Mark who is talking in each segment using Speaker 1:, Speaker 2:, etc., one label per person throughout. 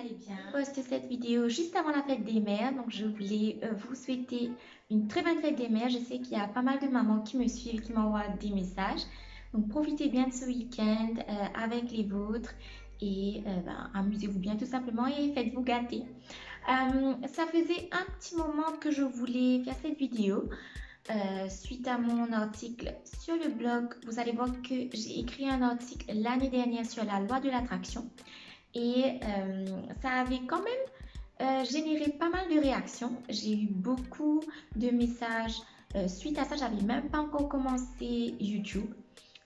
Speaker 1: allez bien. Je poste cette vidéo juste avant la fête des mères, donc je voulais vous souhaiter une très bonne fête des mères. Je sais qu'il y a pas mal de mamans qui me suivent, qui m'envoient des messages. Donc profitez bien de ce week-end avec les vôtres et amusez-vous bien tout simplement et faites-vous gâter. Ça faisait un petit moment que je voulais faire cette vidéo. Suite à mon article sur le blog, vous allez voir que j'ai écrit un article l'année dernière sur la loi de l'attraction et ça avait quand même généré pas mal de réactions. J'ai eu beaucoup de messages suite à ça. J'avais même pas encore commencé YouTube.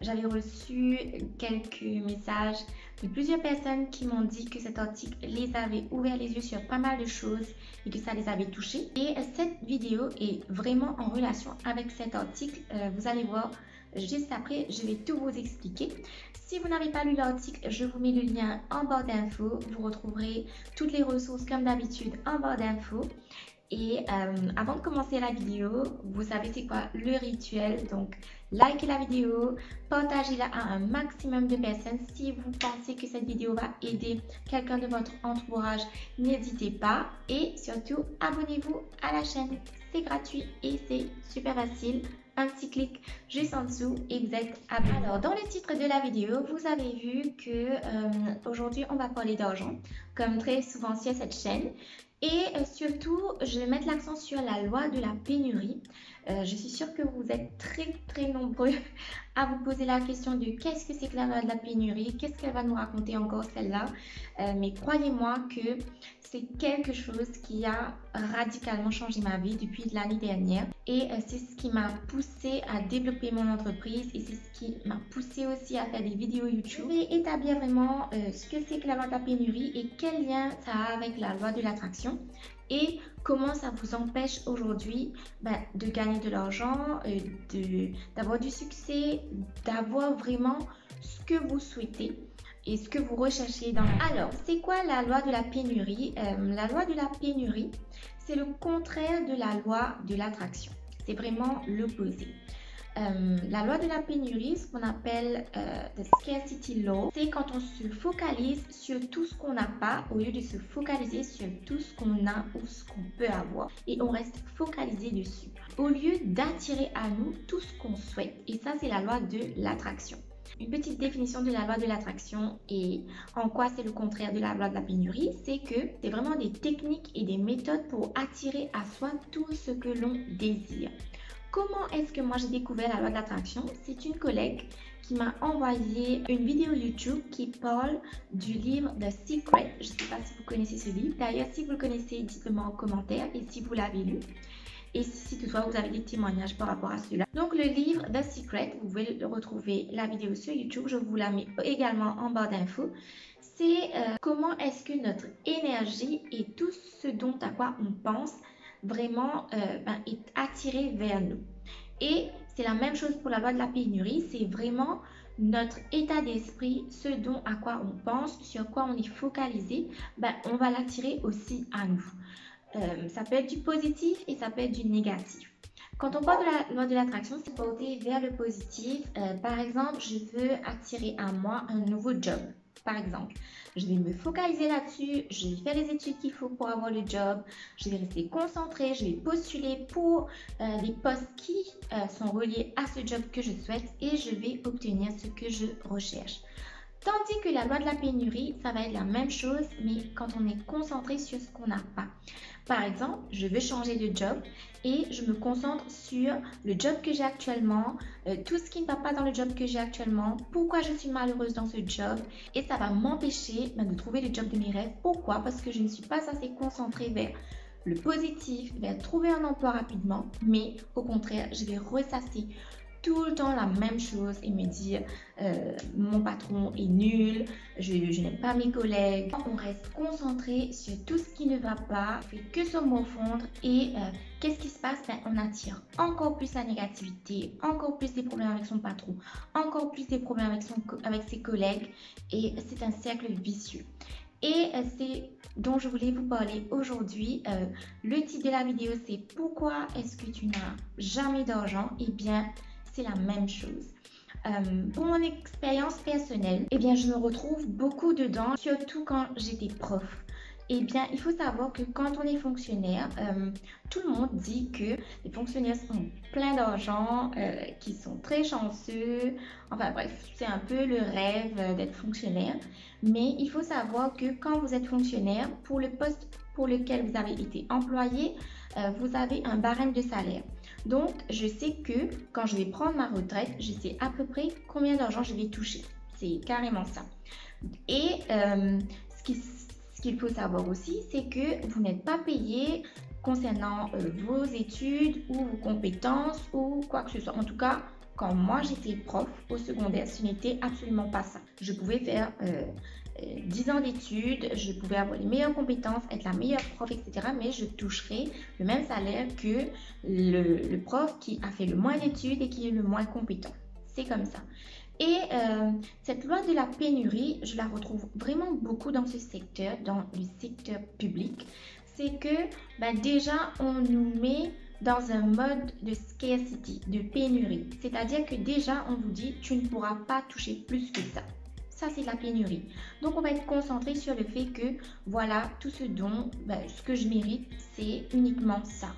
Speaker 1: J'avais reçu quelques messages de plusieurs personnes qui m'ont dit que cet article les avait ouvert les yeux sur pas mal de choses et que ça les avait touchés. Et cette vidéo est vraiment en relation avec cet article. Vous allez voir juste après, je vais tout vous expliquer. Si vous n'avez pas lu l'article, je vous mets le lien en barre d'infos. Vous retrouverez toutes les ressources comme d'habitude en barre d'infos. Et avant de commencer la vidéo, vous savez c'est quoi le rituel, donc likez la vidéo, partagez-la à un maximum de personnes. Si vous pensez que cette vidéo va aider quelqu'un de votre entourage, n'hésitez pas. Et surtout, abonnez-vous à la chaîne, c'est gratuit et c'est super facile. Un petit clic juste en dessous et vous êtes abonné. Alors, dans le titre de la vidéo, vous avez vu que aujourd'hui, on va parler d'argent, comme très souvent sur cette chaîne. Et surtout, je vais mettre l'accent sur la loi de la pénurie. Je suis sûre que vous êtes très nombreux à vous poser la question de qu'est-ce que c'est que la loi de la pénurie, qu'est-ce qu'elle va nous raconter encore celle-là. Mais croyez-moi que c'est quelque chose qui a radicalement changé ma vie depuis l'année dernière. Et c'est ce qui m'a poussée à développer mon entreprise et c'est ce qui m'a poussée aussi à faire des vidéos YouTube. Je vais établir vraiment ce que c'est que la loi de la pénurie et quel lien ça a avec la loi de l'attraction. Et comment ça vous empêche aujourd'hui de gagner de l'argent, d'avoir du succès, d'avoir vraiment ce que vous souhaitez et ce que vous recherchez dans la vie. Alors, c'est quoi la loi de la pénurie? La loi de la pénurie, c'est le contraire de la loi de l'attraction. C'est vraiment l'opposé. La loi de la pénurie, ce qu'on appelle the scarcity law, c'est quand on se focalise sur tout ce qu'on n'a pas au lieu de se focaliser sur tout ce qu'on a ou ce qu'on peut avoir. Et on reste focalisé dessus au lieu d'attirer à nous tout ce qu'on souhaite. Et ça, c'est la loi de l'attraction. Une petite définition de la loi de l'attraction et en quoi c'est le contraire de la loi de la pénurie, c'est que c'est vraiment des techniques et des méthodes pour attirer à soi tout ce que l'on désire. Comment est-ce que moi j'ai découvert la loi de l'attraction? C'est une collègue qui m'a envoyé une vidéo YouTube qui parle du livre The Secret. Je ne sais pas si vous connaissez ce livre. D'ailleurs, si vous le connaissez, dites-le moi en commentaire et si vous l'avez lu. Et si toutefois vous avez des témoignages par rapport à cela. Donc le livre The Secret, vous pouvez le retrouver la vidéo sur YouTube. Je vous la mets également en barre d'infos. C'est comment est-ce que notre énergie et tout ce dont à quoi on pense vraiment est attiré vers nous. Et c'est la même chose pour la loi de la pénurie, c'est vraiment notre état d'esprit, ce dont à quoi on pense, sur quoi on est focalisé, on va l'attirer aussi à nous. Ça peut être du positif et ça peut être du négatif. Quand on parle de la loi de l'attraction, c'est porter vers le positif. Par exemple, je veux attirer à moi un nouveau job. Par exemple, je vais me focaliser là-dessus, je vais faire les études qu'il faut pour avoir le job, je vais rester concentrée, je vais postuler pour les postes qui sont reliés à ce job que je souhaite et je vais obtenir ce que je recherche. Tandis que la loi de la pénurie, ça va être la même chose, mais quand on est concentré sur ce qu'on n'a pas. Par exemple, je veux changer de job et je me concentre sur le job que j'ai actuellement, tout ce qui ne va pas dans le job que j'ai actuellement, pourquoi je suis malheureuse dans ce job et ça va m'empêcher de trouver le job de mes rêves. Pourquoi? Parce que je ne suis pas assez concentrée vers le positif, vers trouver un emploi rapidement, mais au contraire, je vais ressasser tout le temps la même chose et me dire mon patron est nul, je n'aime pas mes collègues. On reste concentré sur tout ce qui ne va pas, on fait que se morfondre et qu'est-ce qui se passe? On attire encore plus la négativité, encore plus des problèmes avec son patron, encore plus des problèmes avec ses collègues et c'est un cercle vicieux. Et c'est dont je voulais vous parler aujourd'hui. Le titre de la vidéo c'est pourquoi est-ce que tu n'as jamais d'argent? Eh bien, c'est la même chose. Pour mon expérience personnelle, je me retrouve beaucoup dedans, surtout quand j'étais prof. Eh bien, il faut savoir que quand on est fonctionnaire, tout le monde dit que les fonctionnaires ont plein d'argent, qu'ils sont très chanceux. Enfin bref, c'est un peu le rêve d'être fonctionnaire. Mais il faut savoir que quand vous êtes fonctionnaire, pour le poste pour lequel vous avez été employé, vous avez un barème de salaire. Donc, je sais que quand je vais prendre ma retraite, je sais à peu près combien d'argent je vais toucher. C'est carrément ça. Et ce qu'il faut savoir aussi, c'est que vous n'êtes pas payé concernant vos études ou vos compétences ou quoi que ce soit. En tout cas, quand moi j'étais prof au secondaire, ce n'était absolument pas ça. Je pouvais faire 10 ans d'études, je pouvais avoir les meilleures compétences, être la meilleure prof, etc. Mais je toucherais le même salaire que le prof qui a fait le moins d'études et qui est le moins compétent. C'est comme ça. Et cette loi de la pénurie, je la retrouve vraiment beaucoup dans ce secteur, dans le secteur public. C'est que déjà, on nous met dans un mode de scarcity, de pénurie. C'est-à-dire que déjà, on vous dit, tu ne pourras pas toucher plus que ça. Ça, c'est la pénurie. Donc, on va être concentré sur le fait que, voilà, tout ce dont, ce que je mérite, c'est uniquement ça.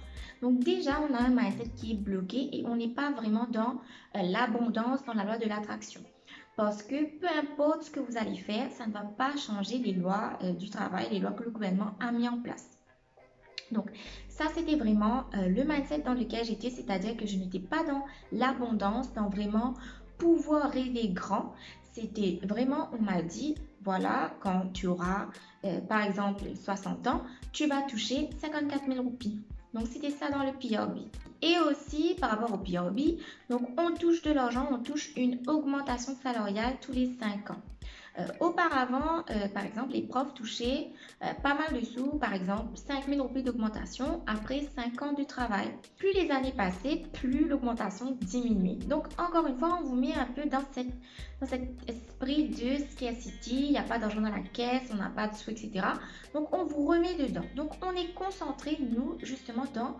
Speaker 1: Donc déjà, on a un mindset qui est bloqué et on n'est pas vraiment dans l'abondance, dans la loi de l'attraction. Parce que peu importe ce que vous allez faire, ça ne va pas changer les lois du travail, les lois que le gouvernement a mis en place. Donc ça, c'était vraiment le mindset dans lequel j'étais, c'est-à-dire que je n'étais pas dans l'abondance, dans vraiment pouvoir rêver grand. C'était vraiment, on m'a dit, voilà, quand tu auras, par exemple, 60 ans, tu vas toucher 54 000 roupies. Donc, c'était ça dans le PRB. Et aussi, par rapport au PRB, donc on touche de l'argent, on touche une augmentation salariale tous les 5 ans. Auparavant, par exemple, les profs touchaient pas mal de sous, par exemple 5 000 roupies d'augmentation après 5 ans de travail. Plus les années passaient, plus l'augmentation diminuait. Donc, encore une fois, on vous met un peu dans cet esprit de scarcity, il n'y a pas d'argent dans la caisse, on n'a pas de sous, etc. Donc, on vous remet dedans. Donc, on est concentré, nous, justement, dans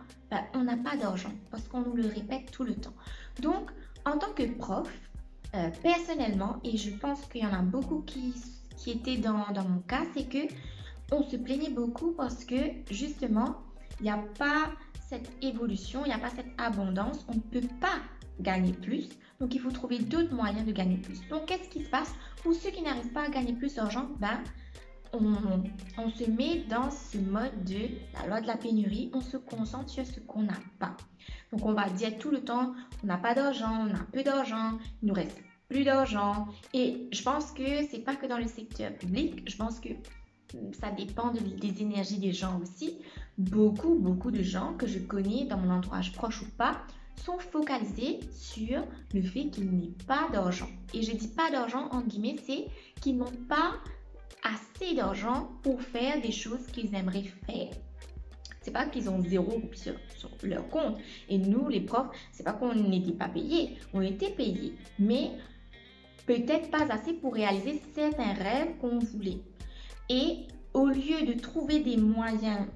Speaker 1: on n'a pas d'argent parce qu'on nous le répète tout le temps. Donc, en tant que prof, personnellement, et je pense qu'il y en a beaucoup qui étaient dans mon cas, c'est que on se plaignait beaucoup parce que justement, il n'y a pas cette évolution, il n'y a pas cette abondance, on ne peut pas gagner plus. Donc, il faut trouver d'autres moyens de gagner plus. Donc, qu'est-ce qui se passe? Pour ceux qui n'arrivent pas à gagner plus d'argent, on se met dans ce mode de la loi de la pénurie, on se concentre sur ce qu'on n'a pas. Donc, on va dire tout le temps, on n'a pas d'argent, on a peu d'argent, il nous reste plus d'argent. Et je pense que c'est pas que dans le secteur public, je pense que ça dépend des énergies des gens aussi. Beaucoup de gens que je connais dans mon entourage proche ou pas sont focalisés sur le fait qu'il n'y ait pas d'argent. Et je dis pas d'argent, en guillemets, c'est qu'ils n'ont pas assez d'argent pour faire des choses qu'ils aimeraient faire. C'est pas qu'ils ont 0 sur leur compte. Et nous, les profs, c'est pas qu'on n'était pas payés. On était payés. Mais peut-être pas assez pour réaliser certains rêves qu'on voulait. Et au lieu de trouver des moyens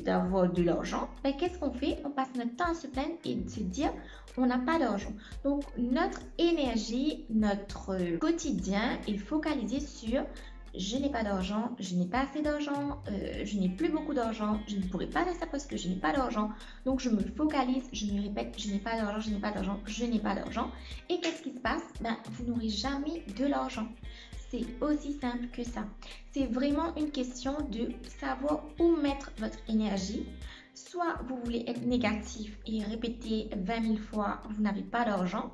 Speaker 1: d'avoir de l'argent, qu'est-ce qu'on fait? On passe notre temps à se plaindre et de se dire on n'a pas d'argent. Donc notre énergie, notre quotidien est focalisé sur je n'ai pas d'argent, je n'ai pas assez d'argent, je n'ai plus beaucoup d'argent, je ne pourrai pas faire ça parce que je n'ai pas d'argent. Donc je me focalise, je me répète, je n'ai pas d'argent, je n'ai pas d'argent, je n'ai pas d'argent. Et qu'est-ce qui se passe? Vous n'aurez jamais de l'argent. C'est aussi simple que ça. C'est vraiment une question de savoir où mettre votre énergie. Soit vous voulez être négatif et répéter 20 000 fois vous n'avez pas d'argent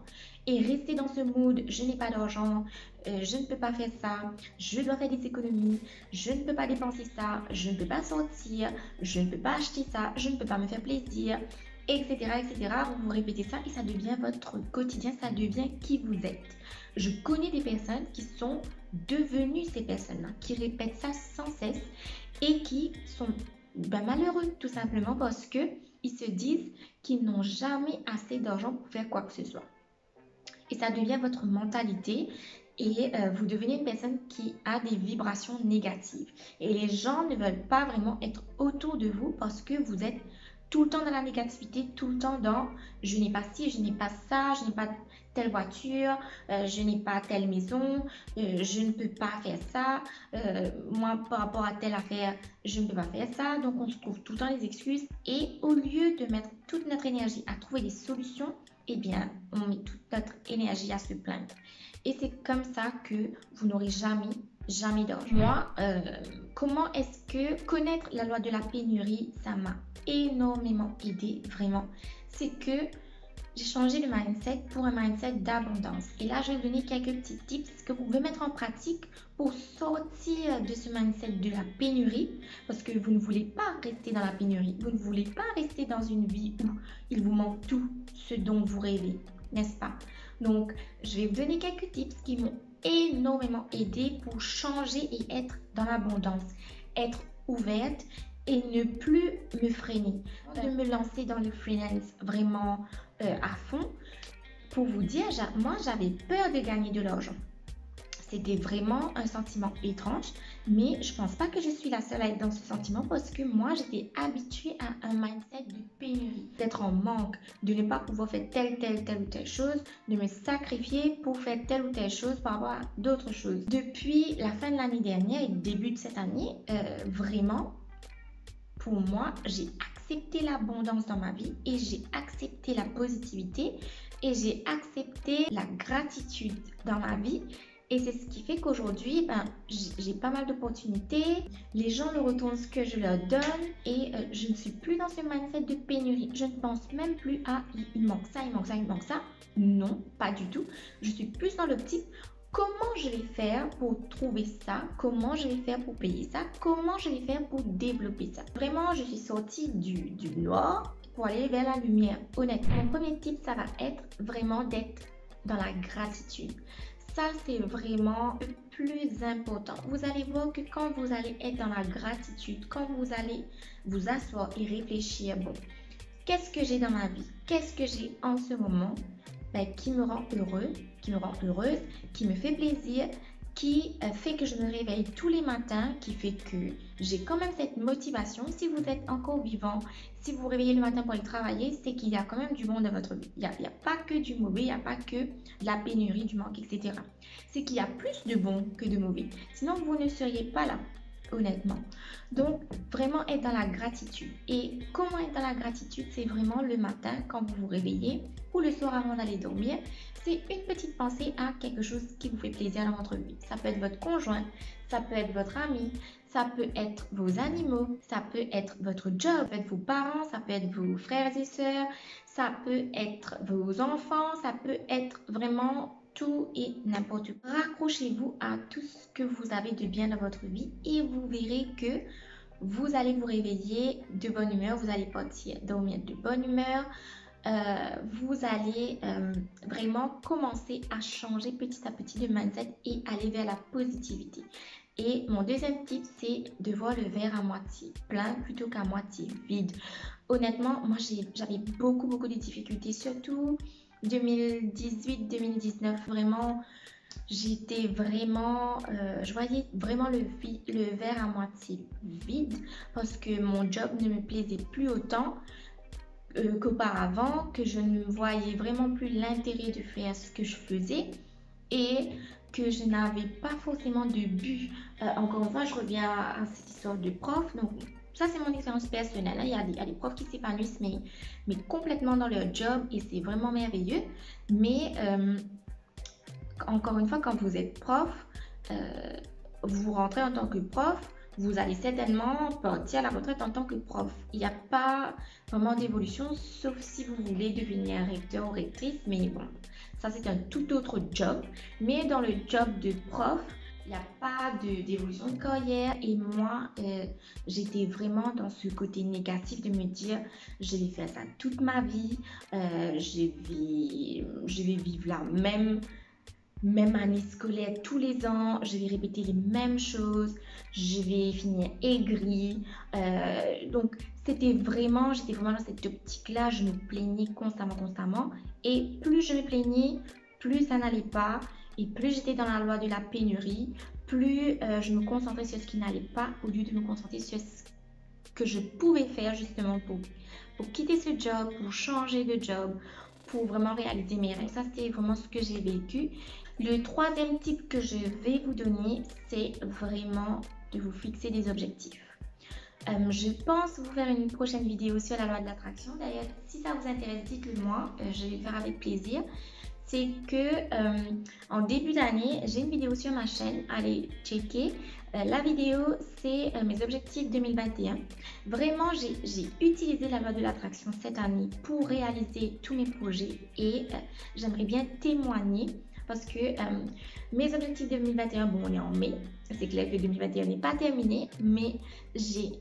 Speaker 1: et rester dans ce mood je n'ai pas d'argent, je ne peux pas faire ça, je dois faire des économies, je ne peux pas dépenser ça, je ne peux pas sortir, je ne peux pas acheter ça, je ne peux pas me faire plaisir, etc. etc. Vous répétez ça et ça devient votre quotidien, ça devient qui vous êtes. Je connais des personnes qui sont devenues ces personnes-là, qui répètent ça sans cesse et qui sont malheureux tout simplement parce que ils se disent qu'ils n'ont jamais assez d'argent pour faire quoi que ce soit. Et ça devient votre mentalité et vous devenez une personne qui a des vibrations négatives. Et les gens ne veulent pas vraiment être autour de vous parce que vous êtes tout le temps dans la négativité, tout le temps dans je n'ai pas ci, je n'ai pas ça, je n'ai pas telle voiture, je n'ai pas telle maison, je ne peux pas faire ça, moi par rapport à telle affaire, je ne peux pas faire ça. Donc on se trouve tout le temps les excuses et au lieu de mettre toute notre énergie à trouver des solutions, eh bien on met toute notre énergie à se plaindre. Et c'est comme ça que vous n'aurez jamais d'argent. Moi, comment est-ce que connaître la loi de la pénurie, ça m'a énormément aidé, vraiment. C'est que j'ai changé de mindset pour un mindset d'abondance. Et là, je vais vous donner quelques petits tips que vous pouvez mettre en pratique pour sortir de ce mindset de la pénurie. Parce que vous ne voulez pas rester dans la pénurie. Vous ne voulez pas rester dans une vie où il vous manque tout ce dont vous rêvez, n'est-ce pas? Donc, je vais vous donner quelques tips qui m'ont énormément aidé pour changer et être dans l'abondance, être ouverte et ne plus me freiner, de me lancer dans le freelance vraiment à fond. Pour vous dire, moi j'avais peur de gagner de l'argent. C'était vraiment un sentiment étrange, mais je pense pas que je suis la seule à être dans ce sentiment parce que moi j'étais habituée à un mindset de pénurie, d'être en manque, de ne pas pouvoir faire telle ou telle chose, de me sacrifier pour faire telle ou telle chose par rapport à d'autres choses. Depuis la fin de l'année dernière et le début de cette année, vraiment, pour moi, j'ai accepté l'abondance dans ma vie et j'ai accepté la positivité et j'ai accepté la gratitude dans ma vie. Et c'est ce qui fait qu'aujourd'hui, j'ai pas mal d'opportunités. Les gens me retournent ce que je leur donne et je ne suis plus dans ce mindset de pénurie. Je ne pense même plus à il manque ça, il manque ça, il manque ça. Non, pas du tout. Je suis plus dans l'optique comment je vais faire pour trouver ça, comment je vais faire pour payer ça, comment je vais faire pour développer ça. Vraiment, je suis sortie du noir pour aller vers la lumière. Honnêtement, mon premier tip, ça va être vraiment d'être dans la gratitude. Ça, c'est vraiment le plus important. Vous allez voir que quand vous allez être dans la gratitude, quand vous allez vous asseoir et réfléchir, bon, qu'est-ce que j'ai dans ma vie? Qu'est-ce que j'ai en ce moment qui me rend heureux, qui me rend heureuse, qui me fait plaisir, qui fait que je me réveille tous les matins, qui fait que j'ai quand même cette motivation. Si vous êtes encore vivant, si vous vous réveillez le matin pour aller travailler, c'est qu'il y a quand même du bon dans votre vie. Il n'y a pas que du mauvais, il n'y a pas que de la pénurie, du manque, etc. C'est qu'il y a plus de bon que de mauvais. Sinon, vous ne seriez pas là, honnêtement. Donc, vraiment être dans la gratitude. Et comment être dans la gratitude? C'est vraiment le matin quand vous vous réveillez ou le soir avant d'aller dormir. C'est une petite pensée à quelque chose qui vous fait plaisir dans votre vie. Ça peut être votre conjoint, ça peut être votre ami, ça peut être vos animaux, ça peut être votre job, ça peut être vos parents, ça peut être vos frères et sœurs, ça peut être vos enfants, ça peut être vraiment tout et n'importe quoi. Raccrochez-vous à tout ce que vous avez de bien dans votre vie et vous verrez que vous allez vous réveiller de bonne humeur, vous allez partir dormir de bonne humeur. Vous allez vraiment commencer à changer petit à petit de mindset et aller vers la positivité. Et mon deuxième tip, c'est de voir le verre à moitié plein plutôt qu'à moitié vide. Honnêtement, moi j'avais beaucoup de difficultés, surtout 2018-2019. Vraiment, j'étais vraiment, je voyais vraiment le verre à moitié vide parce que mon job ne me plaisait plus autant qu'auparavant, que je ne voyais vraiment plus l'intérêt de faire ce que je faisais et que je n'avais pas forcément de but. Encore une fois, je reviens à cette histoire de prof. Donc, ça, c'est mon expérience personnelle. Il y a des profs qui s'épanouissent, mais complètement dans leur job et c'est vraiment merveilleux. Mais encore une fois, quand vous êtes prof, vous rentrez en tant que prof, vous allez certainement partir à la retraite en tant que prof. Il n'y a pas vraiment d'évolution, sauf si vous voulez devenir recteur ou rectrice. Mais bon, ça c'est un tout autre job. Mais dans le job de prof, il n'y a pas d'évolution de carrière. Et moi, j'étais vraiment dans ce côté négatif de me dire, je vais faire ça toute ma vie. Je vais vivre la même année scolaire tous les ans, je vais répéter les mêmes choses, je vais finir aigrie. Donc j'étais vraiment dans cette optique-là, je me plaignais constamment. Et plus je me plaignais, plus ça n'allait pas. Et plus j'étais dans la loi de la pénurie, plus je me concentrais sur ce qui n'allait pas au lieu de me concentrer sur ce que je pouvais faire justement pour quitter ce job, pour changer de job, pour vraiment réaliser mes rêves. Ça, c'est vraiment ce que j'ai vécu. Le troisième type que je vais vous donner, c'est vraiment de vous fixer des objectifs. Je pense vous faire une prochaine vidéo sur la loi de l'attraction. D'ailleurs, si ça vous intéresse, dites-le moi, je vais le faire avec plaisir. C'est que en début d'année, j'ai une vidéo sur ma chaîne, allez checker. La vidéo, c'est mes objectifs 2021. Vraiment, j'ai utilisé la loi de l'attraction cette année pour réaliser tous mes projets et j'aimerais bien témoigner parce que mes objectifs 2021, bon, on est en mai, c'est clair que 2021 n'est pas terminé, mais j'ai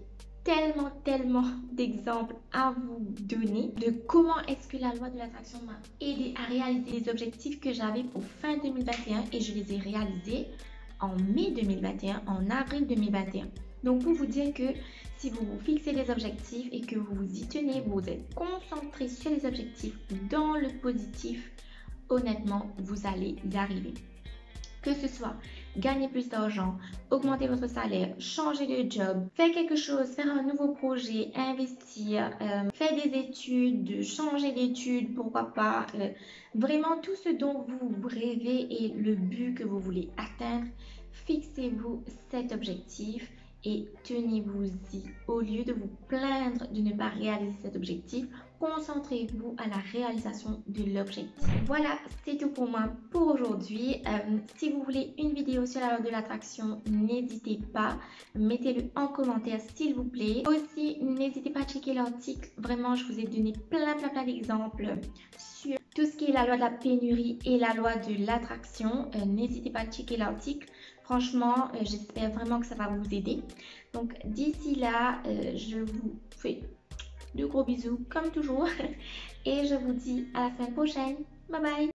Speaker 1: tellement d'exemples à vous donner de comment est-ce que la loi de l'attraction m'a aidé à réaliser les objectifs que j'avais pour fin 2021 et je les ai réalisés en mai 2021, en avril 2021. Donc pour vous dire que si vous vous fixez les objectifs et que vous vous y tenez, vous êtes concentré sur les objectifs dans le positif, honnêtement, vous allez y arriver. Que ce soit gagner plus d'argent, augmenter votre salaire, changer de job, faire quelque chose, faire un nouveau projet, investir, faire des études, changer d'études, pourquoi pas, vraiment tout ce dont vous rêvez et le but que vous voulez atteindre, fixez-vous cet objectif et tenez-vous-y. Au lieu de vous plaindre de ne pas réaliser cet objectif, concentrez-vous à la réalisation de l'objectif. Voilà, c'est tout pour moi pour aujourd'hui. Si vous voulez une vidéo sur la loi de l'attraction, n'hésitez pas, mettez-le en commentaire s'il vous plaît. Aussi, n'hésitez pas à checker l'article. Vraiment, je vous ai donné plein d'exemples sur tout ce qui est la loi de la pénurie et la loi de l'attraction. N'hésitez pas à checker l'article. Franchement, j'espère vraiment que ça va vous aider. Donc, d'ici là, je vous fais de gros bisous comme toujours et je vous dis à la semaine prochaine. Bye bye!